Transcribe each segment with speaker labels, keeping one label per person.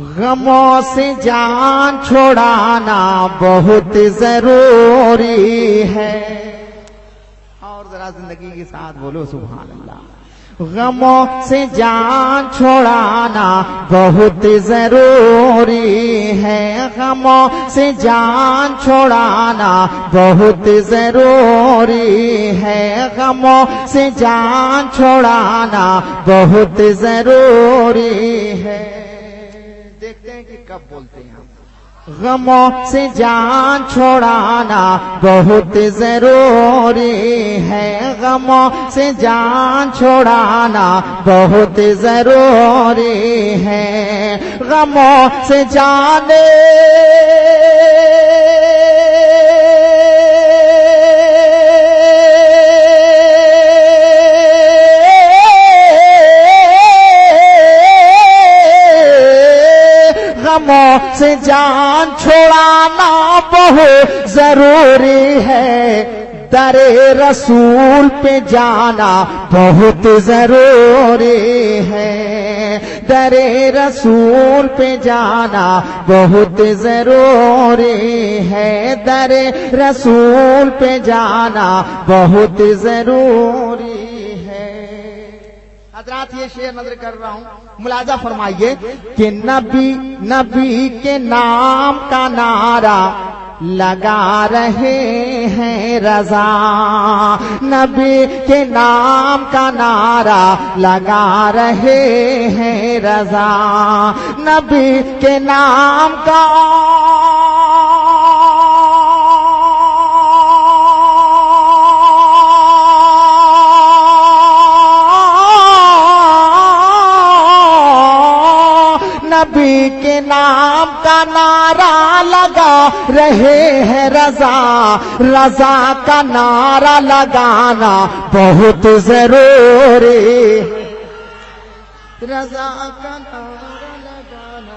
Speaker 1: गमों से जान छोड़ाना बहुत जरूरी है। और जरा जिंदगी के साथ बोलो सुभान अल्लाह। गमों से जान छोड़ाना बहुत जरूरी है। गमों से जान छोड़ाना बहुत जरूरी है। गमों से जान छोड़ाना बहुत जरूरी है। देखते हैं कि कब बोलते हैं हम। गमों से जान छोड़ाना बहुत जरूरी है। गमों से जान छोड़ाना बहुत जरूरी है। गमों से जाने गमों से जान छोड़ाना बहुत जरूरी है। दरे रसूल पे जाना बहुत जरूरी है। दरे रसूल पे जाना बहुत जरूरी है। दरे रसूल पे जाना बहुत जरूरी है। हजरात ये शेर नजर कर रहा हूं, मुलाजा फरमाइए कि नबी के नाम का नारा लगा रहे हैं रजा। नबी के नाम का नारा लगा रहे हैं रजा। नबी के नाम का नबी के नाम का नारा लगा रहे हैं रजा। रजा का नारा लगाना बहुत जरूरी। रजा का नारा लगाना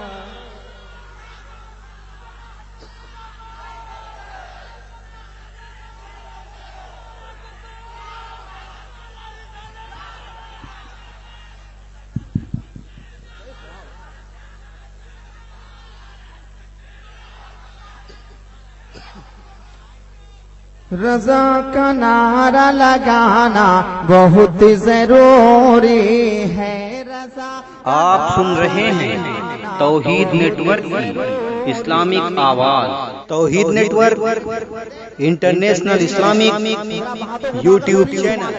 Speaker 1: रजा का नारा लगाना बहुत जरूरी है। रजा
Speaker 2: आप सुन रहे हैं तौहीद नेटवर्क की इस्लामिक आवाज। Tauheed network international Islamic YouTube channel.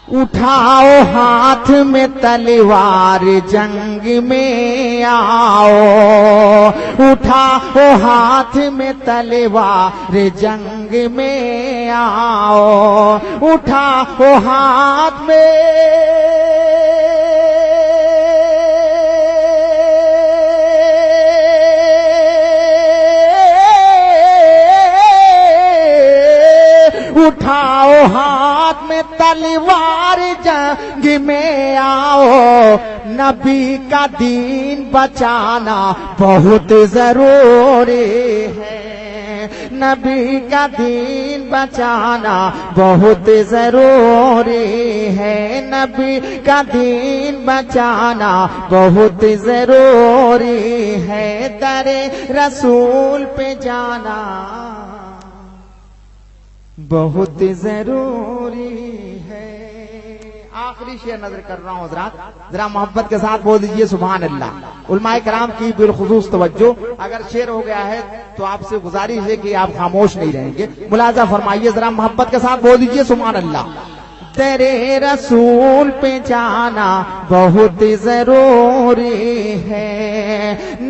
Speaker 1: उठाओ हाथ में तलवार जंग में आओ। उठाओ हाथ में तलवार जंग में आओ। उठाओ हाथ में उठाओ हाथ में तलवार जंग में आओ। नबी का दीन बचाना बहुत जरूरी है। नबी का दीन बचाना बहुत जरूरी है। नबी का दीन बचाना बहुत जरूरी है। दरे रसूल पे जाना बहुत जरूरी है। आखिरी शेर नजर कर रहा हूं हजरात, जरा मोहब्बत के साथ बोल दीजिए सुभान अल्लाह। उलमाए कराम की बिलखुसूस तवज्जो। अगर शेर हो गया है तो आपसे गुजारिश है कि आप खामोश नहीं रहेंगे। मुलाजा फरमाइए, जरा मोहब्बत के साथ बोल दीजिए सुभान अल्लाह। तेरे रसूल पे जाना बहुत जरूरी है।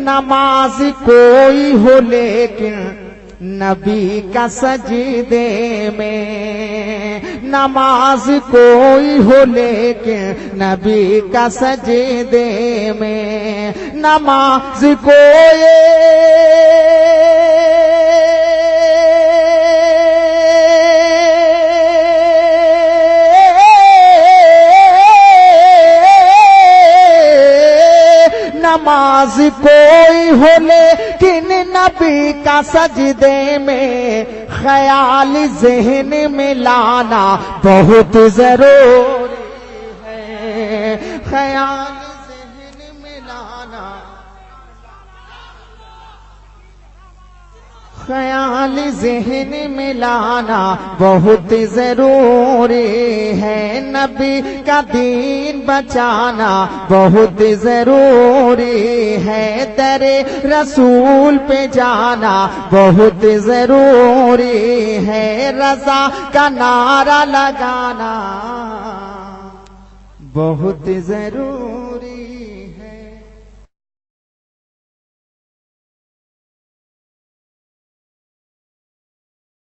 Speaker 1: नमाज कोई हो लेकिन नबी का सजदे में। नमाज कोई हो लेकिन नबी का सजदे में। नमाज कोई नमाज कोई हो लेकिन नबी का सजदे में। ख्याल ज़हन में लाना बहुत जरूरी है। ख्याल ज़हन में लाना ख्याल ज़हन में लाना बहुत जरूरी है, नबी का दीन बचाना बहुत जरूरी है, दरे रसूल पे जाना बहुत जरूरी है, रज़ा का नारा लगाना बहुत जरूरी